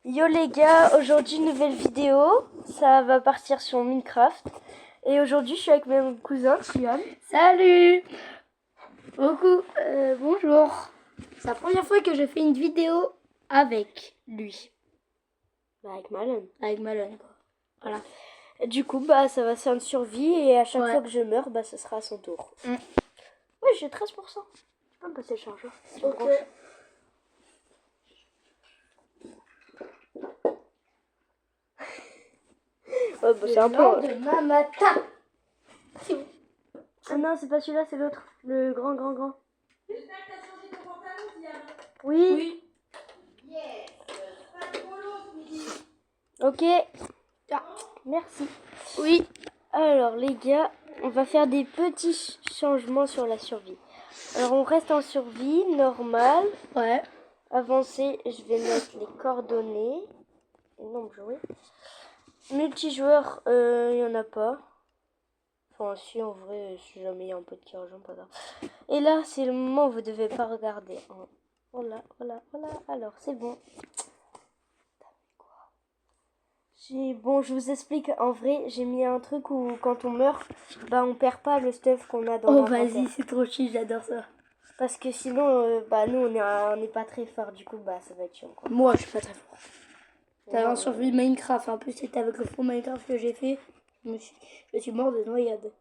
Yo les gars, aujourd'hui nouvelle vidéo, ça va partir sur Minecraft. Et aujourd'hui je suis avec mon cousin, Siam. Salut. Bonjour. C'est la première fois que je fais une vidéo avec lui. Avec Malone. Avec Malone, quoi. Voilà. Et du coup, ça va faire une survie et à chaque fois que je meurs, ce sera à son tour. Ouais, j'ai 13%. Je peux me passer le chargeur. Ok. Oh, c'est un peu... de Mamata. Ah non, c'est pas celui-là, c'est l'autre. Le grand. J'espère que t'as changé ton pantalon, Siam. Oui. Yes. Pas trop long ce midi. Ok. Ah, merci. Oui. Alors les gars, on va faire des petits changements sur la survie. Alors on reste en survie normale. Ouais. Avancé, je vais mettre les coordonnées. Non, jouer. Multijoueur, il n'y en a pas. Enfin si, en vrai, si jamais il y a un peu de qui rejoint, pas grave. Et là, c'est le moment où vous devez pas regarder. Voilà. Alors, c'est bon. Bon, je vous explique. En vrai, j'ai mis un truc où quand on meurt, on perd pas le stuff qu'on a dans l'inventaire. Vas-y, c'est trop chill, j'adore ça. Parce que sinon, nous, on est pas très fort. Du coup, ça va être chiant, quoi. Moi, je suis pas très fort. T'as un survie Minecraft. En plus, c'était avec le fond Minecraft que j'ai fait. Je suis mort de noyade.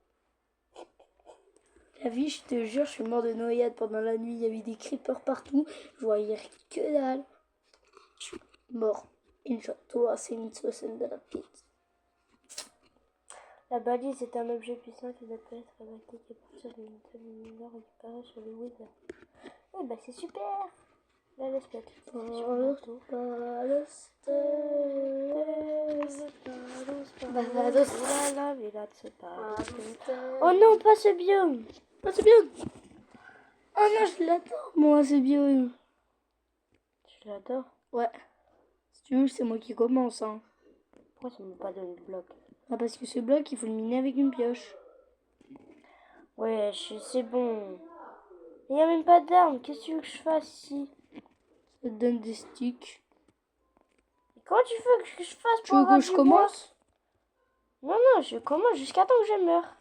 La vie, je te jure, je suis mort de noyade pendant la nuit. Il y avait des creepers partout. Je voyais que dalle. Mort. Une shot. Toi, c'est une soixante de la petite. La balise est un objet puissant qui doit pas être révolté qui à partir d'une seule lumière récupérée sur le wizard. Oui, c'est super. Là, laisse pas Oh non, pas ce biome. Oh, c'est bien. Oh non, je l'adore, moi, ce biome. Je l'adore. Ouais. Si tu veux, c'est moi qui commence. Hein. Pourquoi ça ne m'a pas donné de bloc? Ah, parce que ce bloc, il faut le miner avec une pioche. Ouais, c'est bon. Il n'y a même pas d'armes. Qu'est-ce que tu veux que je fasse ici? Ça te donne des sticks. Et comment tu veux que je fasse Tu pour veux avoir que je du commence? bois? Non, je commence jusqu'à temps que je meure.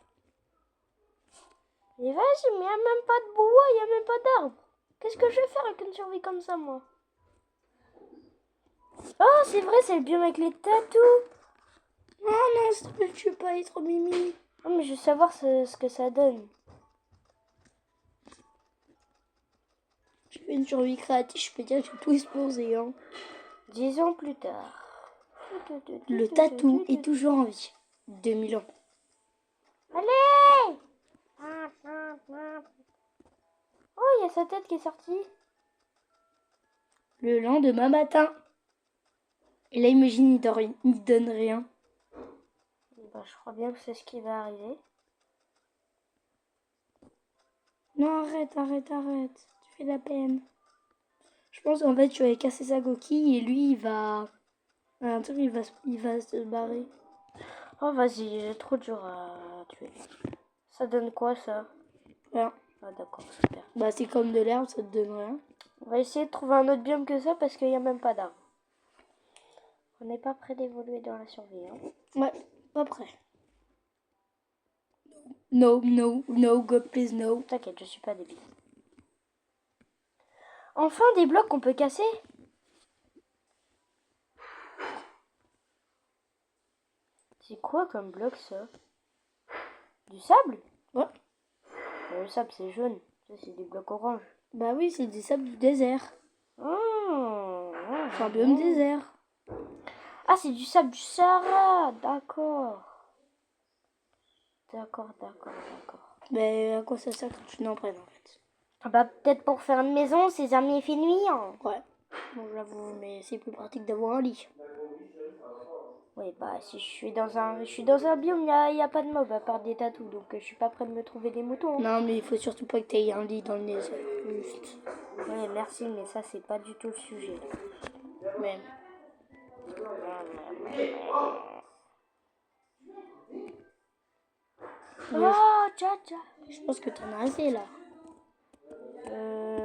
Et vas-y, mais il n'y a même pas de bois, il n'y a même pas d'arbre. Qu'est-ce que je vais faire avec une survie comme ça, moi? Oh, c'est vrai, c'est le biome avec les tatous. Oh non, s'il te plaît, tu veux pas être mimi. Non, mais je veux savoir ce que ça donne. Je fais une survie créative, je peux dire que j'ai tout explosé. Hein. 10 ans plus tard. Le tatou est toujours en vie. 2000 ans. Allez! Oh, il y a sa tête qui est sortie. Le lendemain matin. Et là, imagine, il donne rien. Je crois bien que c'est ce qui va arriver. Non, arrête. Tu fais de la peine. Je pense qu'en fait, tu vas casser sa coquille et lui, il va se barrer. Oh, vas-y, j'ai trop dur à tuer. Ça donne quoi, ça? Rien. Ah, d'accord, super. C'est comme de l'herbe, ça te donne rien. On va essayer de trouver un autre biome que ça parce qu'il n'y a même pas d'arbre. On n'est pas prêt d'évoluer dans la survie. Hein. Ouais, pas prêt. No, God, please, no. T'inquiète, je suis pas débile. Enfin, des blocs qu'on peut casser. C'est quoi comme bloc, ça? Du sable? Ouais. Le sable, c'est jaune. Ça, c'est des blocs orange. Bah oui, c'est des sables du désert. C'est un biome désert. Ah, c'est du sable du Sahara. D'accord. Mais à quoi ça sert quand tu n'en prennes en fait? Peut-être pour faire une maison, ses amis fait nuit. Hein. Ouais. Bon, j'avoue, mais c'est plus pratique d'avoir un lit. Oui, si je suis dans un biome, il y a pas de mob à part des tatous, donc je suis pas prêt de me trouver des moutons. Hein. Non, mais il faut surtout pas que tu aies un lit dans le désert. Juste. Ouais, merci, mais ça, c'est pas du tout le sujet. Même. Oh, tcha. Je pense que t'en as assez là.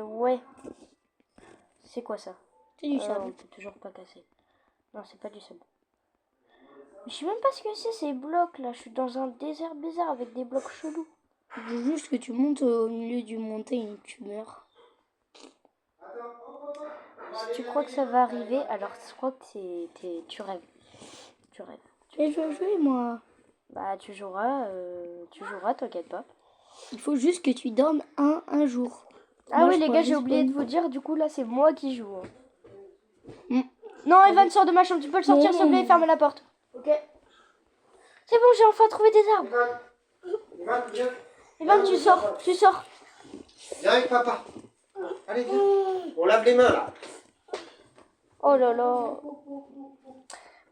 Ouais. C'est quoi ça? C'est du On sable. peut toujours pas casser. Non, c'est pas du sable. Je sais même pas ce que c'est ces blocs là. Je suis dans un désert bizarre avec des blocs chelous. Il faut juste que tu montes au milieu du montagne et tu meurs. Si tu crois que ça va arriver, alors je crois que tu rêves. Tu rêves. Et je veux jouer, moi. Bah tu joueras, t'inquiète pas. Il faut juste que tu dormes un jour. Ah Moi, oui je les pourrais gars, j'ai oublié de respawn. vous dire, du coup là c'est moi qui joue. Hein. Mm. Non Evan, sors de ma chambre, tu peux le sortir s'il te plaît, ferme la porte. Ok. C'est bon, j'ai enfin trouvé des arbres. Evan, viens. Evan, tu sors. Viens avec papa. Allez, viens. On lave les mains là. Oh là là.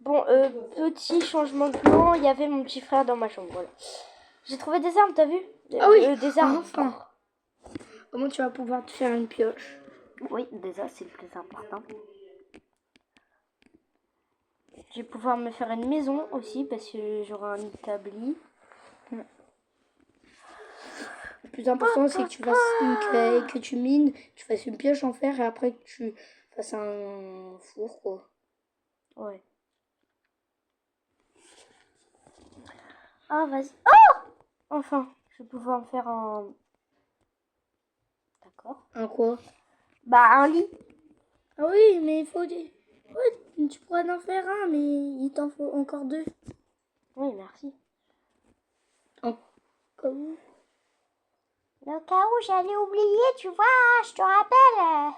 Bon, petit changement de plan, il y avait mon petit frère dans ma chambre, voilà. J'ai trouvé des arbres, t'as vu? Ah oui, Des arbres. enfin. Comment tu vas pouvoir te faire une pioche? Oui, déjà, c'est le plus important. Je vais pouvoir me faire une maison aussi, parce que j'aurai un établi. Le plus important, c'est que tu fasses que tu mines, tu fasses une pioche en fer et après que tu fasses un four, quoi. Ouais. Ah, vas-y. Oh! Enfin, je vais pouvoir me faire un... D'accord. Un quoi? Bah, un lit. Ah oui, mais il faut... Ouais, tu pourrais en faire un, mais il t'en faut encore deux. Oui, merci. Comme... Au cas où j'allais oublier, tu vois, je te rappelle.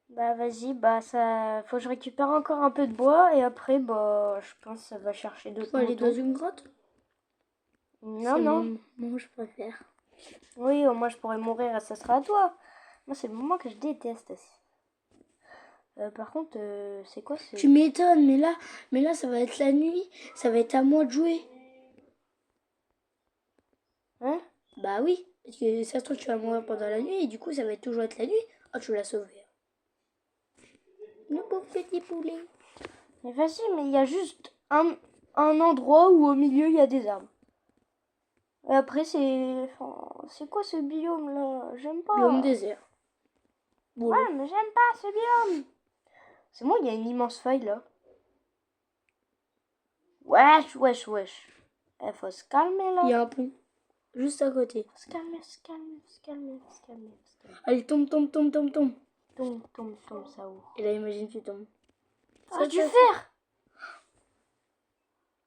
Bah vas-y, bah ça, faut que je récupère encore un peu de bois et après, bah je pense que ça va chercher d'autres Faut aller dans moutons. une grotte? Non, C'est non. Moi, je préfère. Oui, au moins je pourrais mourir et ça sera à toi. Moi, c'est le moment que je déteste. Par contre, c'est quoi ce... Tu m'étonnes, mais là, ça va être la nuit. Ça va être à moi de jouer. Hein? Bah oui, parce que ça se trouve, tu vas mourir pendant la nuit et du coup, ça va toujours être la nuit. Oh, tu l'as sauvé. Le pauvre petit poulet. Mais vas-y, mais il y a juste un endroit où au milieu il y a des arbres. Et après, c'est quoi ce biome là? J'aime pas. Biome désert. Bon. Ouais, mais j'aime pas ce biome. C'est moi, il y a une immense faille là. Wesh. Faut se calmer là. Il y a un pont. Juste à côté. Faut se calmer. Allez, tombe. Tombe, ça ouvre. Et là, imagine, tu tombes. Ah, du fer.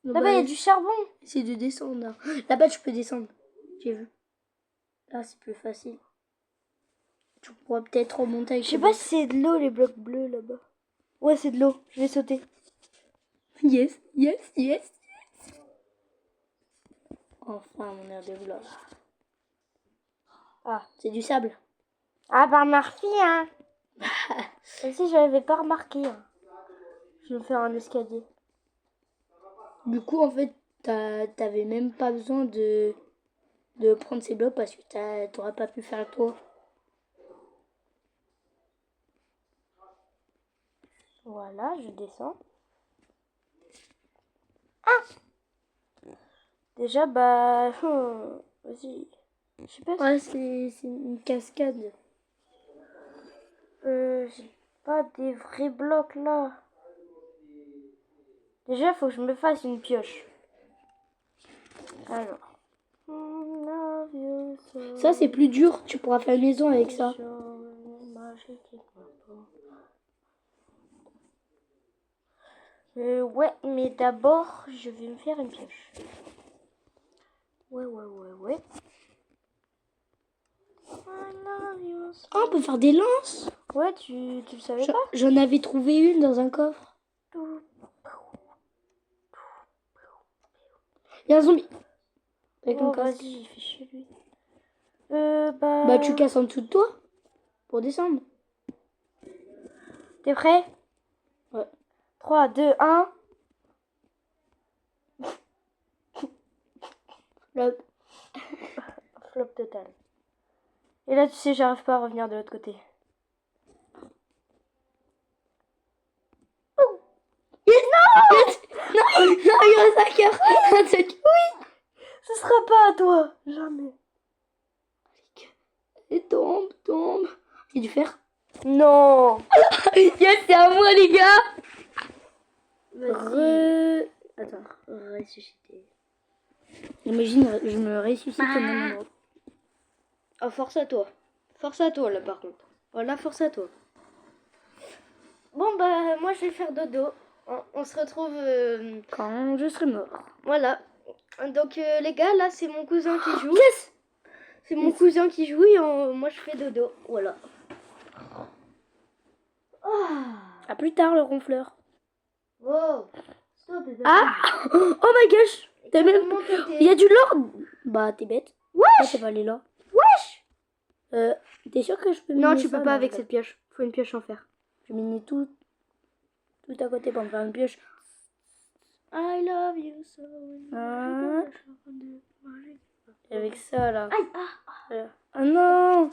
Là-bas, il y a du charbon. Essaye de descendre. Là. Là-bas, tu peux descendre. J'ai vu. Là, c'est plus facile. Tu pourras peut-être remonter avec Je sais pas si c'est de l'eau, les blocs bleus là-bas. Ouais, c'est de l'eau. Je vais sauter. Yes. Enfin, mon air de vouloir. Ah. C'est du sable. Ah, bah, remarqué, hein. Comme si je l'avais pas remarqué. Hein. Je vais me faire un escalier. Du coup, en fait, t'avais même pas besoin de prendre ces blocs parce que t'aurais pas pu faire le tour. Voilà, je descends. Ah! Déjà, bah... vas-y. Je sais pas Ouais, c'est une cascade. j'ai pas des vrais blocs là. Déjà, faut que je me fasse une pioche. Alors. Ça, c'est plus dur. Tu pourras faire une maison avec ça. Ouais, mais d'abord, je vais me faire une pioche. Ouais. Ah, on peut faire des lances. Ouais, tu le savais pas? J'en avais trouvé une dans un coffre. Il y a un zombie. Avec un casque. Vas-y, il fait chier lui. Bah, tu casses en dessous de toi pour descendre. T'es prêt? Ouais. 3, 2, 1. Flop. Flop total. Et là, tu sais, j'arrive pas à revenir de l'autre côté. Non, il y a un hacker. Oui! Ce sera pas à toi. Jamais. Et tombe. C'est du fer. Non! Yes, c'est à moi, les gars. Vas-y. Attends. Ressusciter. Imagine, je me ressuscite au même endroit. Oh, force à toi. Force à toi, là, par contre. Voilà, force à toi. Bon, bah, moi, je vais faire dodo. On se retrouve... Quand je serai mort. Voilà. Donc, les gars, là, c'est mon cousin qui joue. Yes! C'est mon cousin qui joue et moi, je fais dodo. Voilà. À plus tard, le ronfleur. Wow. Stop. Ah! Oh my gosh! T'as même... Il y a du lore! Bah, t'es bête. Wesh! Ah, t'es pas allé là. Wesh! T'es sûr que je peux Non, miner tu ça, peux pas là, avec là. cette pioche. Faut une pioche en fer. Je mine tout à côté pour me faire une pioche. I love you so. Ah. Avec ça, là. Aïe! Ah non!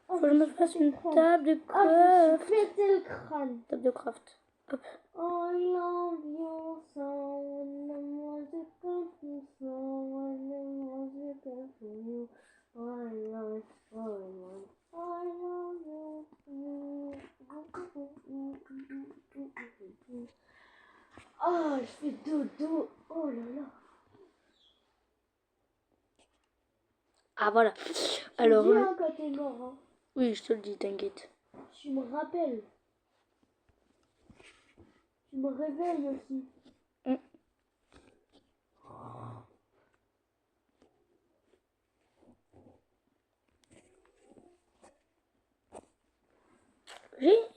Faut que je me fasse une table de Ah, je me craft. suis pété le crâne. Table de craft. Hop. I love you so. Oh, je fais dodo. Oh là là. Ah, voilà. Alors, Alors, hein, quand t'es mort, hein. oui, je te le dis, t'inquiète. Tu me rappelles. Tu me réveilles aussi.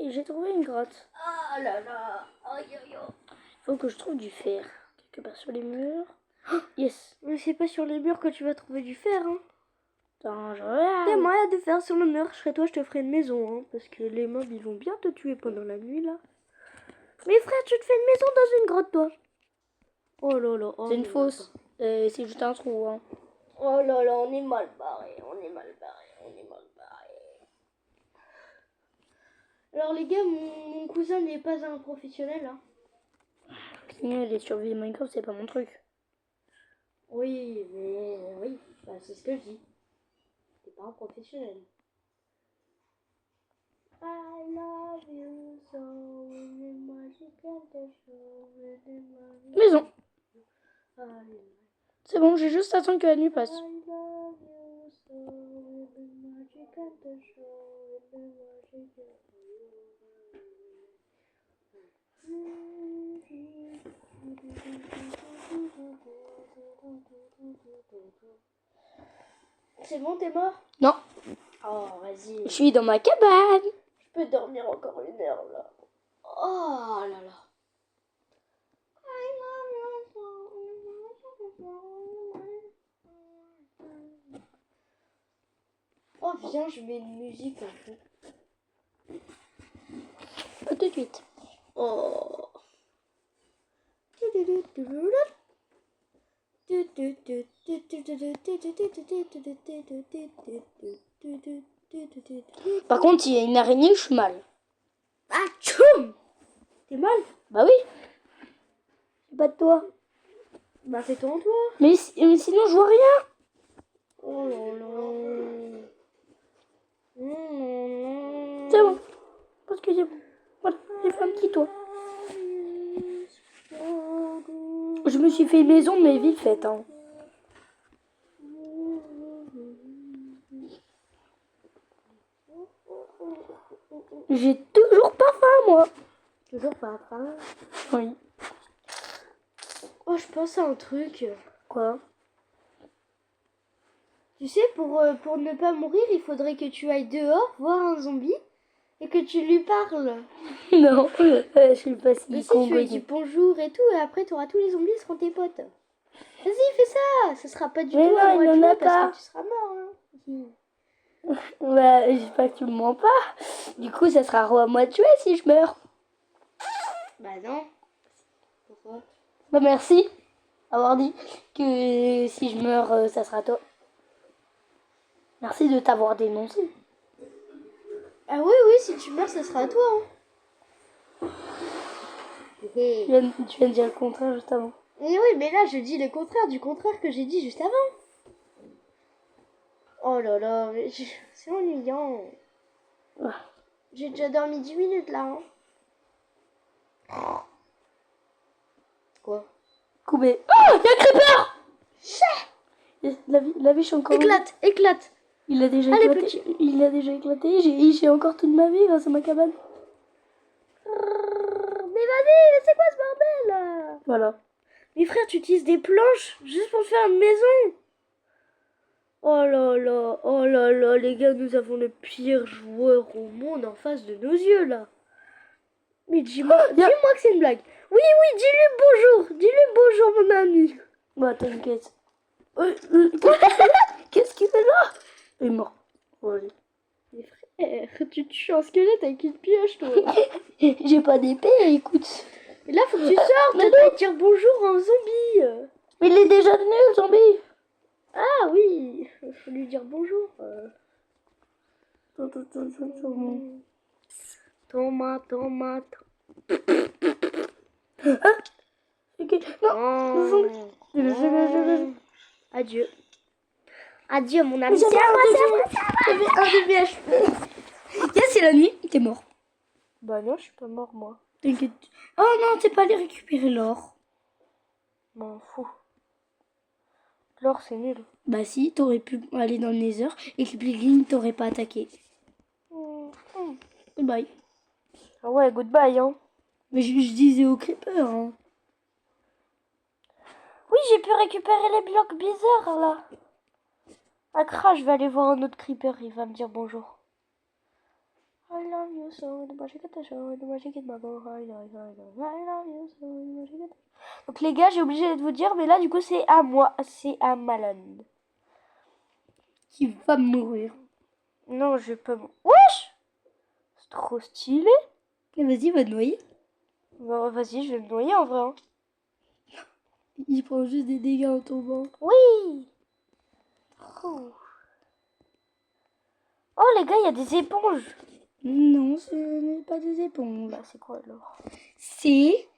J'ai trouvé une grotte. Ah là là. Aïe aïe aïe. Faut que je trouve du fer. Quelque part sur les murs. Oh, yes. Mais c'est pas sur les murs que tu vas trouver du fer, hein. Attends, je T'as regarde. moyen de faire sur le mur. Je serais toi, je te ferai une maison, hein. Parce que les mobs, ils vont bien te tuer pendant la nuit, là. Mais frère, tu te fais une maison dans une grotte, toi. Oh là là. Oh C'est une là fosse. là. C'est juste un trou, hein. Oh là là, on est mal barré. On est mal barré. On est mal barré. Alors les gars, mon cousin n'est pas un professionnel, hein. Les survies Minecraft, c'est pas mon truc. Oui, mais oui, bah, c'est ce que je dis. T'es pas un professionnel. I love you so. Maison. C'est bon, j'ai juste à attendre que la nuit passe. C'est bon, t'es mort? Non, Oh, vas-y. je suis dans ma cabane. Je peux dormir encore une heure, là. Oh là là. Oh, viens, je mets une musique un peu. Pas tout de suite. Oh. Par contre, s'il y a une araignée, je suis mal. Ah, tchoum! T'es mal? Bah oui. C'est pas de toi. Bah, fais-toi en toi. Mais sinon, je vois rien. Oh là là. C'est bon. Parce que c'est bon. Voilà, j'ai fait un petit toit. Je me suis fait une maison, mais vite faite, hein. J'ai toujours pas faim, moi. Toujours pas faim. Oui. Oh, je pense à un truc. Quoi? Tu sais, pour ne pas mourir, il faudrait que tu ailles dehors voir un zombie et que tu lui parles. Non, je suis pas si Mais si con. tu lui dis bonjour et tout, et après tu auras tous les zombies, ils seront tes potes. Vas-y, fais ça. Ce sera pas du Mais tout non, à il moi de en jouer a parce pas. que tu seras mort. Hein. Bah, j'espère que tu me mens pas. Du coup, ça sera à moi de jouer si je meurs. Bah non. Pourquoi? Bah, merci d'avoir dit que si je meurs, ça sera toi. Merci de t'avoir dénoncé. Ah oui, oui, si tu meurs, ça sera à toi. Hein. Tu viens de dire le contraire juste avant. Et oui, mais là, je dis le contraire du contraire que j'ai dit juste avant. Oh là là, mais c'est ennuyant. Ouais. J'ai déjà dormi 10 minutes là. Hein. Quoi? Coupé. Oh, il y a un creeper. La vie, je suis encore... Éclate, éclate. Il a déjà Allez, éclaté. Il a déjà éclaté. J'ai encore toute ma vie grâce à ma cabane. Mais vas-y, mais c'est quoi ce bordel là? Voilà. Mais frère, tu utilises des planches juste pour faire une maison? Oh là là, les gars, nous avons le pire joueur au monde en face de nos yeux là. Mais dis-moi que c'est une blague. Oui, dis-lui bonjour mon ami. Bah, t'inquiète. Qu'est-ce qu'il fait là? Il est mort. Bon, allez. Mais frère, tu tues un squelette avec une pioche toi. J'ai pas d'épée, écoute. Et là, faut que tu sortes et dire bonjour à un zombie. Mais il est déjà venu, le zombie. Ah oui, faut lui dire bonjour. Tomate. Ok, non. Adieu. Adieu mon ami. J'avais un de HP. Yes, c'est la nuit. T'es mort. Bah non, je suis pas mort moi. T'inquiète. Oh non, t'es pas allé récupérer l'or. M'en fous. L'or c'est nul. Bah si, t'aurais pu aller dans le Nether et que les piglins t'auraient pas attaqué. Goodbye. Ah ouais, goodbye hein. Mais je disais au creeper, hein. Oui, j'ai pu récupérer les blocs bizarres là. Ah crash, je vais aller voir un autre creeper, il va me dire bonjour. I love you so, the magic at the show, the magic at my go, I love you so, the magic at the... Donc les gars, j'ai obligé de vous dire, mais là du coup c'est à moi, c'est à Malone. Qui va mourir. Non, je vais pas... Wesh! C'est trop stylé. Mais vas-y, va te noyer. Bon, vas-y, je vais me noyer en vrai. Hein. Il prend juste des dégâts en tombant. Oui. Oh les gars, il y a des éponges. Non, ce n'est pas des éponges. Bah c'est quoi alors? C'est...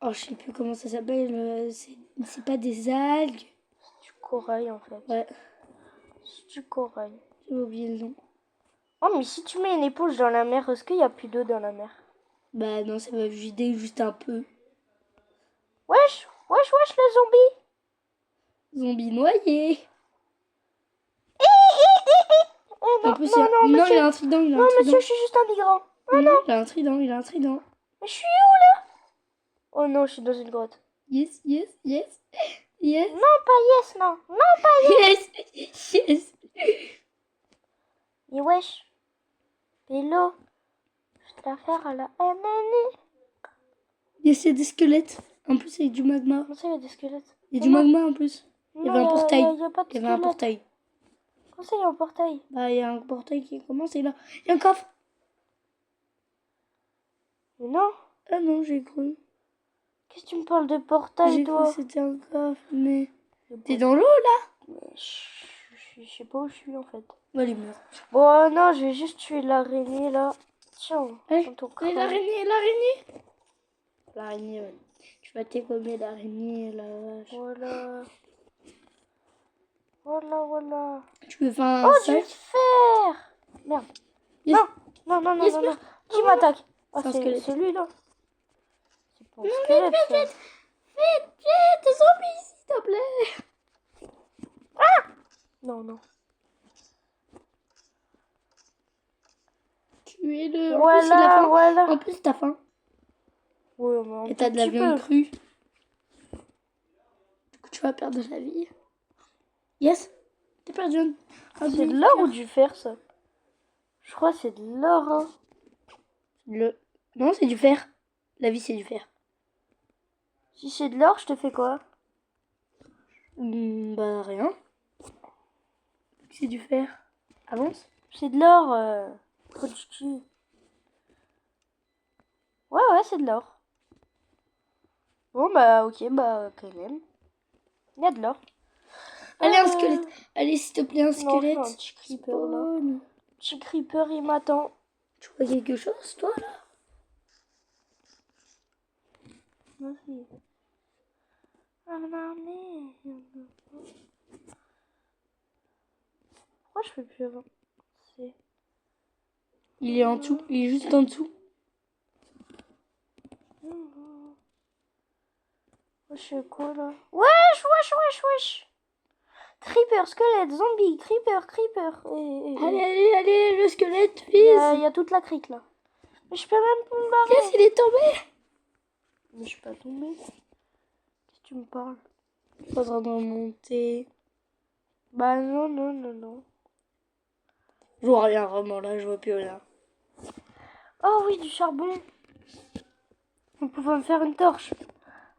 Oh, je sais plus comment ça s'appelle. C'est pas des algues. C'est du corail en fait. Ouais, C'est du corail. j'ai oublié le nom. Oh mais si tu mets une éponge dans la mer, est-ce qu'il y a plus d'eau dans la mer? Bah non, ça va vider juste un peu. Wesh, le zombie. Zombie noyé. Non, En plus, non, il monsieur. a un trident, il a Non un trident. monsieur, je suis juste un migrant. Non, il a un trident, il a un trident. Mais je suis où là? Oh non, je suis dans une grotte. Yes, yes, yes, yes. Non, pas yes, non. Non, pas yes. Yes, yes. Mais wesh. Hello. Je vais te la faire à la NNI. Yes, il y a des squelettes. En plus, il y a du magma. Comment ça, il y a des squelettes? Il y a du magma en plus. Il y Non, avait un portail. Il y a pas de Il y avait un squelette. portail. Comment ça, il y a un portail? Bah, il y a un portail qui commence et là, il y a un coffre. Mais non. Ah non, j'ai cru. Qu'est-ce que tu me parles de portail, J'ai cru toi? que c'était un coffre, mais... T'es dans l'eau, là? Je sais pas où je suis, en fait. Bah, il meurt. Bon, non, je vais juste tuer l'araignée, là. Tiens, Allez, prends ton allez, crâne. l'araignée. L'araignée, ouais. Tu vas t'égommer l'araignée, la vache. Voilà. Voilà. Tu veux faire un Oh, sac? du fer! Merde. Yes. Non. Yes, Non. Qui m'attaque? Oh, C'est un c'est squelette. celui-là. C'est pas un squelette, ça. Vite, des zombies, s'il te plaît. Non. Tuez-le. En plus, il a faim. Voilà. En plus, t'as faim. Ouais, mais un Et t'as de la petit viande peu. crue. Du coup, tu vas perdre de la vie. Yes. T'es perdu. C'est de l'or ou du fer, ça? Je crois que c'est de l'or, hein. Non, c'est du fer. La vie, c'est du fer. Si c'est de l'or, je te fais quoi? Bah, rien. C'est du fer. Avance. C'est de l'or, trop du cul. Ouais, c'est de l'or. Bon, bah, ok, bah, quand même. Il y a de l'or. Allez, un squelette. Allez, s'il te plaît, un Non, squelette. un petit creeper, là. Spawn. Petit creeper, il m'attend. Tu vois quelque chose, toi, là? Merci. Pourquoi je peux plus avancer? Il est en dessous. Il est juste en dessous. Je suis quoi là? Wesh. Creeper, squelette, zombie, creeper. Allez, le squelette, Il y please. a toute la crique là. Mais je peux même pas me barrer. Yes, il est tombé. Mais je suis pas tombée. Qu'est-ce que tu me parles? Faudra en monter. Bah non. Je vois rien vraiment là, je vois plus rien. Oh oui, du charbon. On pouvait me faire une torche.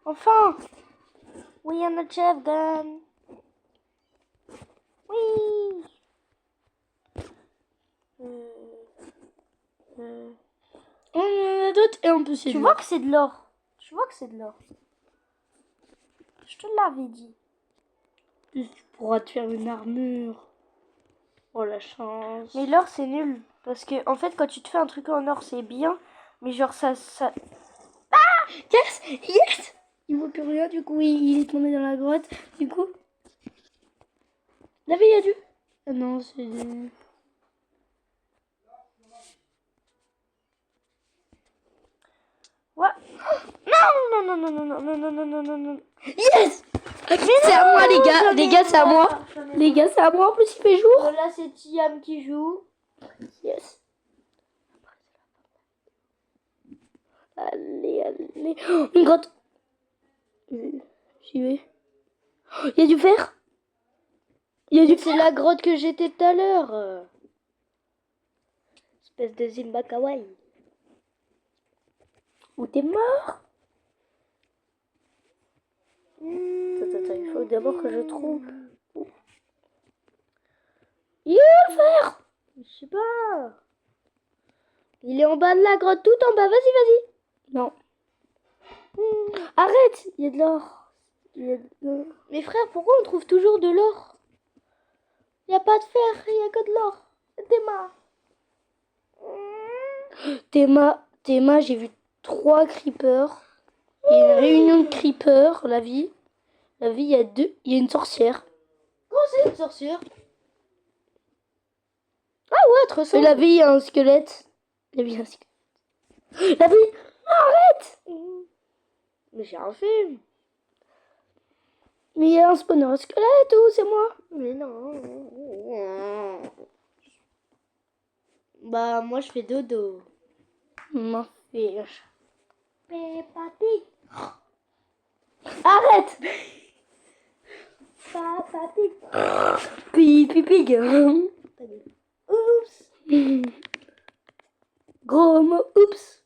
Enfin. Oui, on a chef gun. Oui. On en a d'autres et on peut s'y Tu vois que c'est de l'or. Je te l'avais dit. Tu pourras te faire une armure. Oh la chance. Mais l'or c'est nul. Parce que en fait quand tu te fais un truc en or c'est bien. Mais genre ça... Yes. Il voit plus rien du coup, il est tombé dans la grotte. Du coup... Là, il y a du... Ah non, c'est... Ouais. Non. Yes. C'est à moi les gars. Les gars, c'est à moi. Les gars, c'est à moi. En plus, il fait jour. Là c'est Tiam qui joue. Yes. Allez. Oh, une grotte. J'y vais. Oh, il y a du fer. C'est la grotte que j'étais tout à l'heure. Espèce de Zimba Kawaii. Où t'es mort? Attends, il faut d'abord que je trouve. Il est où le fer? Je sais pas. Il est en bas de la grotte, tout en bas. Vas-y. Non. Arrête, il y a de l'or. Mais frère, pourquoi on trouve toujours de l'or? Il n'y a pas de fer, il n'y a que de l'or. Théma, j'ai vu 3 creepers. Il y a une réunion de creepers, la vie, il y a une sorcière. Comment c'est une sorcière? Ah ouais, trop Et simple. la vie, il y a un squelette. La vie, arrête! Mais j'ai rien fait. Mais il y a un spawner squelette ou c'est moi? Mais non. Bah, moi je fais dodo. M'en fiche. Peppa Pig. Arrête! Peppa Pig. Pig. Oups. Gros mot, oups.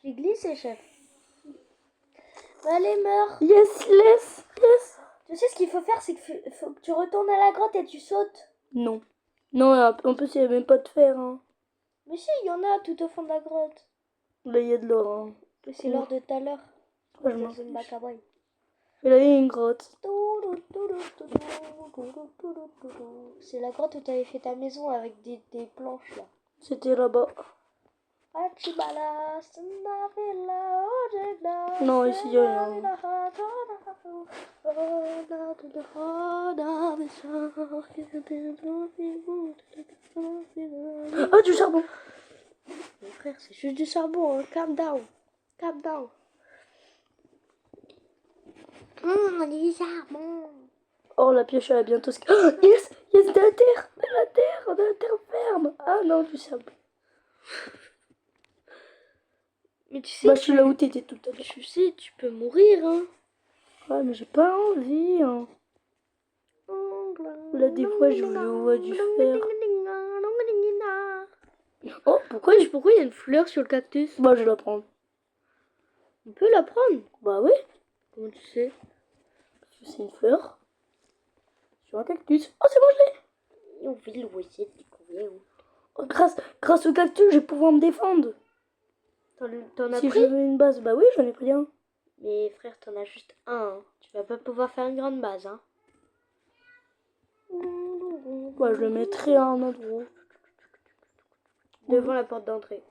J'ai glissé, chef. Allez, meurs. Yes. Tu sais ce qu'il faut faire, c'est qu'il faut que tu retournes à la grotte et tu sautes. Non, en plus, il n'y a même pas de fer. Hein. Mais si, il y en a tout au fond de la grotte. Là, il y a de l'or. Hein. C'est l'or de tout à l'heure. Ouais, je m'en C'est une macabre. Et là, il y a une grotte. C'est la grotte où tu avais fait ta maison avec des planches là. C'était là-bas. Non, ici, il y a rien. Oh, du charbon. Mon frère, c'est juste du charbon. Hein. Calm down. Du charbon. Oh, la pioche, elle a bientôt... Oh, yes, de la terre. De la terre ferme. Ah non, du sable. Mais tu sais, Bah, je suis là où t'étais tout à l'heure. tu sais, tu peux mourir, hein. Ouais, mais j'ai pas envie, hein. Là, des fois, je vois du fer. Oh, pourquoi il y a une fleur sur le cactus? Bah, je vais la prendre. On peut la prendre? Bah oui. Comment tu sais? Parce que c'est une fleur. Sur un cactus. Oh, c'est bon, je l'ai. On va le essayer de découvrir. Oh, grâce au cactus, je vais pouvoir me défendre. T'en as Si pris? je veux une base, bah oui, j'en ai pris un. Mais frère, t'en as juste un. Hein. Tu vas pas pouvoir faire une grande base, hein. Bah, je le mettrai à un endroit. Devant la porte d'entrée.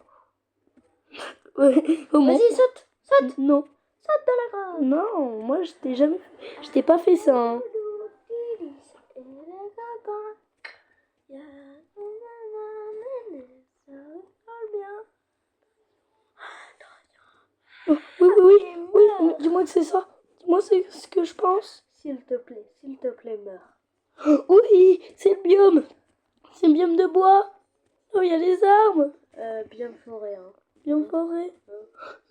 Ouais, au moins. Vas-y, saute! Non. Saute dans la grotte! Non, moi, je t'ai pas fait ça, hein. Oui, dis-moi que c'est ça. Dis-moi c'est ce que je pense. S'il te plaît, meurs. Oui, c'est le biome. C'est le biome de bois. Oh, il y a les arbres. Biome forêt, hein. Biome forêt.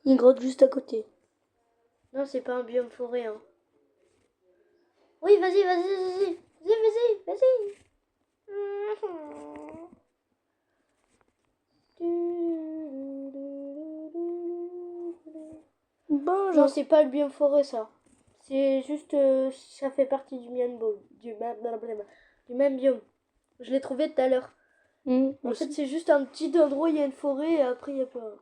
Une grotte juste à côté. Non, c'est pas un biome forêt, hein. Oui, vas-y. Bon, Non, c'est pas le biome forêt, ça. C'est juste, ça fait partie du même biome. Je l'ai trouvé tout à l'heure. En fait, c'est juste un petit endroit où il y a une forêt et après il y a pas.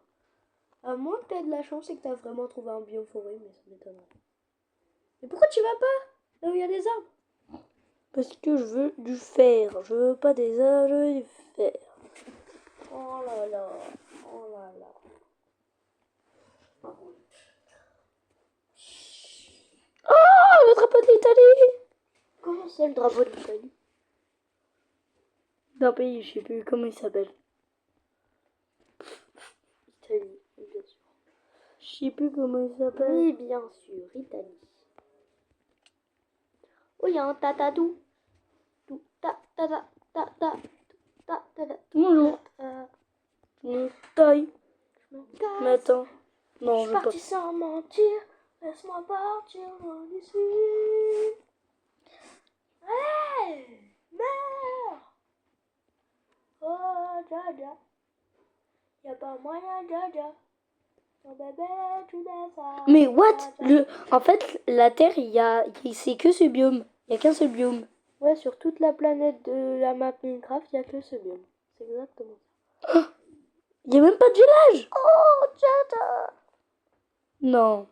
À moins que t'aies de la chance et que t'as vraiment trouvé un biome forêt, mais ça m'étonnerait. Mais pourquoi tu vas pas là où il y a les arbres? Parce que je veux du fer. Je veux pas des arbres, je veux du fer. Oh là là. Oh, le drapeau de l'Italie. Comment c'est le drapeau de l'Italie? D'un pays, je sais plus comment il s'appelle. Italie, bien sûr. Je sais plus comment il s'appelle. Oui, bien sûr, Italie. Oh, il y a un tatadou. Bonjour. Une taille. Je me casse. Mais attends. Non, Je suis partie pas. sans mentir. Laisse-moi partir loin d'ici. Allez, meurs. Oh, Jaja. Y'a pas moyen, Jaja. Ton bébé, tu descends. Mais what? En fait, la Terre, c'est que ce biome. Il y a qu'un seul biome. Ouais, sur toute la planète de la map Minecraft, il y a que ce biome. C'est exactement ça. Il y a même pas de village. Oh, Jaja. Non.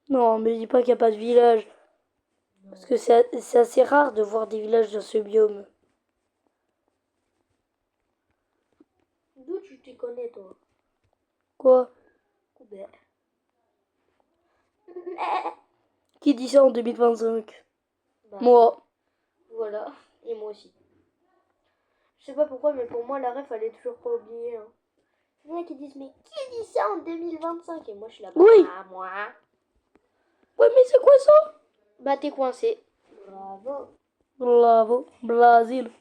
Non, mais dis pas qu'il n'y a pas de village. Parce que c'est assez rare de voir des villages dans ce biome. D'où tu t'y connais, toi? Quoi? Ben. Qui dit ça en 2025? Bah, Moi. voilà, et moi aussi. Je sais pas pourquoi, mais pour moi, la ref, elle est toujours pas oubliée. Hein. Il y en a qui disent, mais qui dit ça en 2025? Et moi, je suis là, bah, Oui. moi. Ouais, mais c'est quoi ça? Bah, t'es coincé. Bravo. Bravo. Brésil.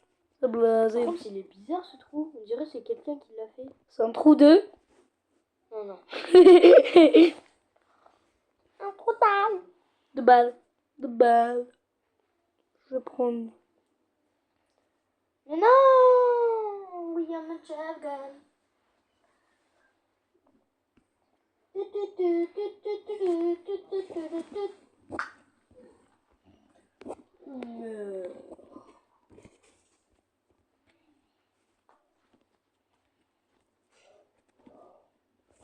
C'est Par Brésil. contre, il est bizarre ce trou. On dirait que c'est quelqu'un qui l'a fait. C'est un trou de... Non. de Un trou d'âme. balle. De balle. Je vais prendre... Mais non! We are a dragon.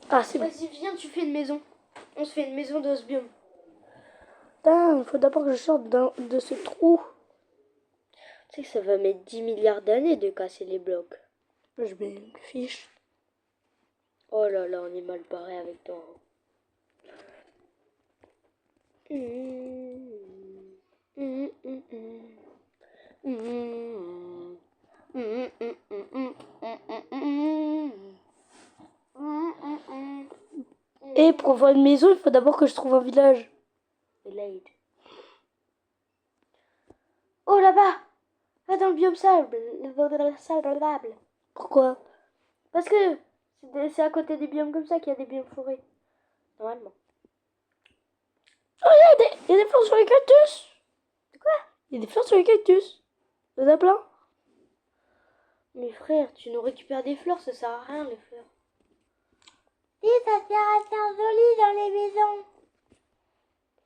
Ah, c'est bon. Vas-y, viens, tu fais une maison. On se fait une maison dans ce biome. Putain, il faut d'abord que je sorte de ce trou. Tu sais que ça va mettre 10 milliards d'années de casser les blocs. Je mets une fiche. Oh là là, on est mal barré avec toi. Et pour avoir une maison, il faut d'abord que je trouve un village. Oh là-bas! Va dans le biome sable. Pourquoi? Parce que c'est à côté des biomes comme ça qu'il y a des biomes forêts. Normalement. Oh, il y a des fleurs sur les cactus. Quoi? Il y a des fleurs sur les cactus. Il y en a plein. Mais frère, tu nous récupères des fleurs, ça sert à rien les fleurs. Et ça sert à faire joli dans les maisons.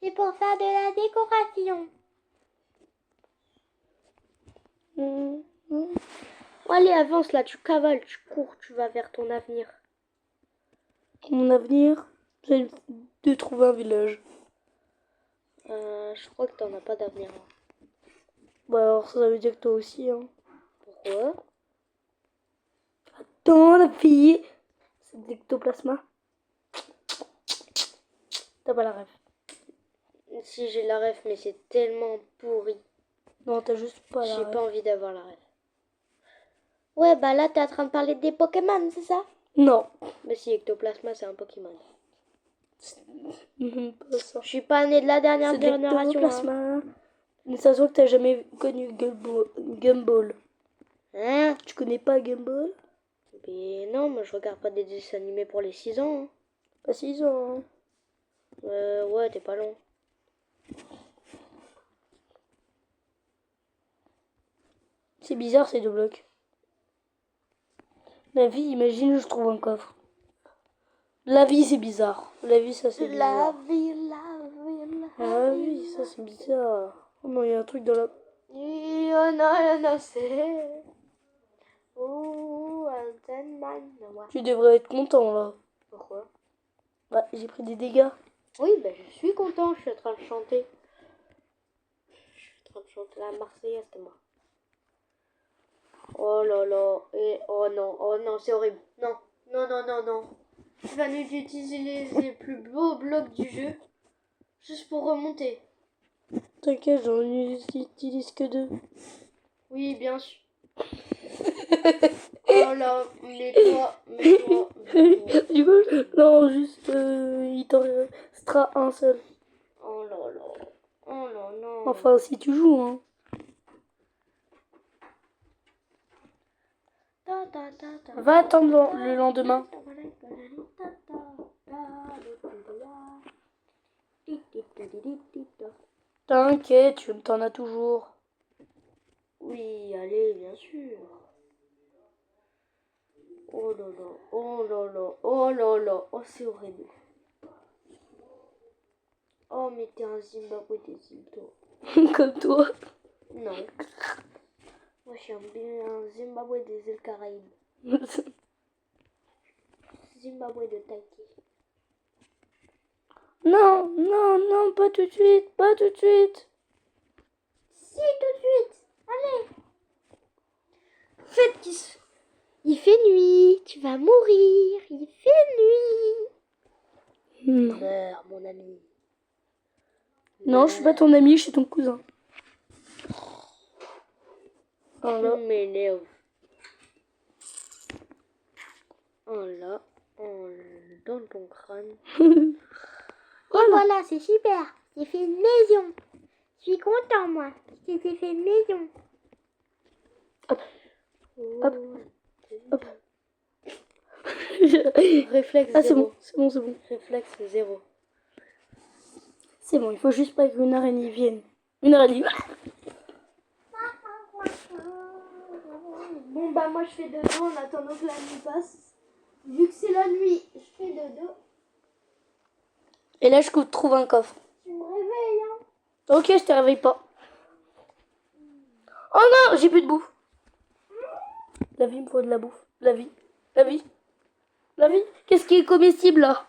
C'est pour faire de la décoration. Bon, allez, avance là, tu cavales, tu cours, tu vas vers ton avenir. Mon avenir, c'est de trouver un village. Je crois que t'en as pas d'avenir. Bah alors ça veut dire que toi aussi, hein. Pourquoi? Attends, la fille. C'est de l'ectoplasma. T'as pas la ref. Si j'ai la ref, mais c'est tellement pourri. Non, t'as juste pas la J'ai ref. pas envie d'avoir la ref. Ouais, bah là, t'es en train de parler des Pokémon, c'est ça? Non. Mais si, Ectoplasma, c'est un Pokémon. Même pas ça. Je suis pas née de la dernière C'est de génération. Hein. l'ectoplasma. Mais ça se voit que t'as jamais connu Gumball. Hein? Tu connais pas Gumball? Mais non, moi je regarde pas des dessins animés pour les 6 ans. Hein. Pas 6 ans. Hein. Ouais, t'es pas long. C'est bizarre ces deux blocs. La vie, imagine, je trouve un coffre. La vie, c'est bizarre. La vie, ça c'est bizarre. La vie, ça c'est bizarre. Oh non, il y a un truc dans la... Non, c'est... Oh, Tu devrais être content là. Pourquoi? Bah, j'ai pris des dégâts. Oui, ben je suis content, je suis en train de chanter. Je suis en train de chanter la Marseillaise, c'est moi. Oh là là, et oh non, c'est horrible. Non. Tu vas nous utiliser les plus beaux blocs du jeu, juste pour remonter. T'inquiète, j'en utilise que 2. Oui, bien sûr. Oh là, mets-toi. Du coup, non, juste, il t'en restera un seul. Oh là là. Enfin, si tu joues, hein. Va attendre le lendemain. T'inquiète, tu t'en as toujours. Oui, allez, bien sûr. Oh là là, oh c'est horrible. Oh mais t'es un Zimbabwe des îles, toi. Comme toi. Non. Moi je suis un Zimbabwe des îles Caraïbes. Zimbabwe de Tahiti. Non, pas tout de suite, pas tout de suite. Si, tout de suite. Allez. Faites qu'il Il fait nuit, tu vas mourir, il fait nuit. Non. Meurs, mon ami. Non, je suis pas ton ami, je suis ton cousin. Tu m'énerves. Oh là, dans ton crâne. Voilà, c'est super. J'ai fait une maison. Je suis content, moi. J'ai fait une maison. Hop. Hop. Hop. Réflexe Ah, c'est zéro. bon, c'est bon. Réflexe 0. C'est bon, il faut juste pas qu'une araignée vienne. Une araignée. Bon, bah, moi, je fais dodo en attendant que la nuit passe. Vu que c'est la nuit, je fais dodo. Et là, je trouve un coffre. Tu me réveilles, hein. Ok, je te réveille pas. Oh non, j'ai plus de bouffe. La vie me faut de la bouffe. La vie. Qu'est-ce qui est comestible là?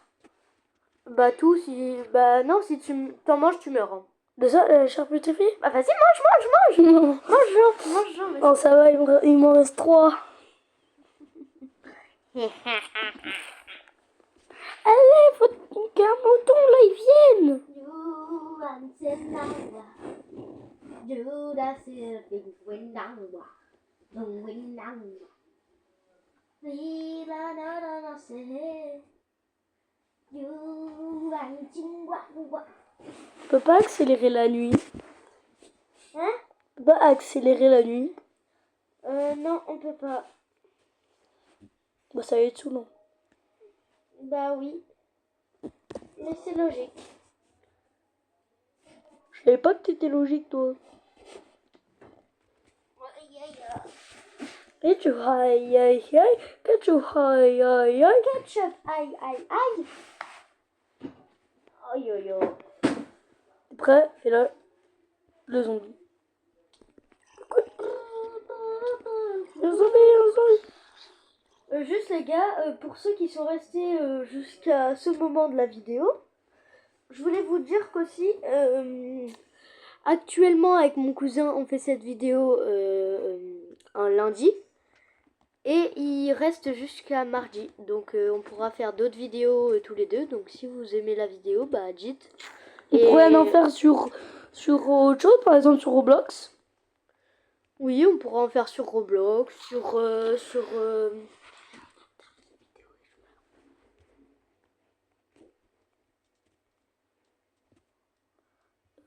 Bah, tout, si. Bah, non, si tu t'en manges, tu meurs. Hein. De ça, la charcuterie? Bah, vas-y, mange. Non. Mange. Oh, ça va, il m'en reste 3. Allez, faut qu'un mouton là, il vienne. On peut pas accélérer la nuit. Hein? On peut pas accélérer la nuit. Non, on peut pas. Bah, ça va être saoulant. Bah oui. Mais c'est logique. Je savais pas que t'étais logique, toi. Et tu aïe, que tu aïe. Ketchup, aïe. Aïe. T'es prêt? Fais le zombie. Le zombie. Juste les gars, pour ceux qui sont restés jusqu'à ce moment de la vidéo, je voulais vous dire qu'aussi, actuellement avec mon cousin, on fait cette vidéo un lundi. Et il reste jusqu'à mardi. Donc on pourra faire d'autres vidéos tous les deux. Donc si vous aimez la vidéo, bah dites. On pourrait en faire sur autre chose, par exemple sur Roblox. Oui, on pourra en faire sur Roblox,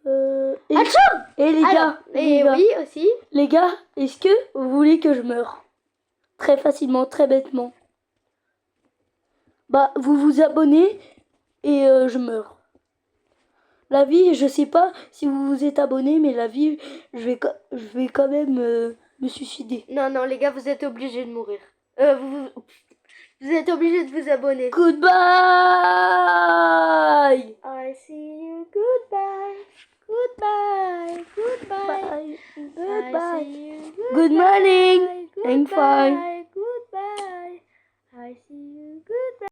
Et, Atchoum et les Alors, gars, et oui, aussi. les gars, est-ce que vous voulez que je meure? Très facilement, très bêtement. Bah, vous vous abonnez et je meurs. La vie, je sais pas si vous vous êtes abonné, mais la vie, je vais quand même me suicider. Non, non, les gars, vous êtes obligés de mourir. Vous êtes obligés de vous abonner. Goodbye! I see you. Goodbye. Goodbye. Goodbye. Bye. I Goodbye. see you. Good morning. Goodbye. And fine. Goodbye. I see you. Goodbye.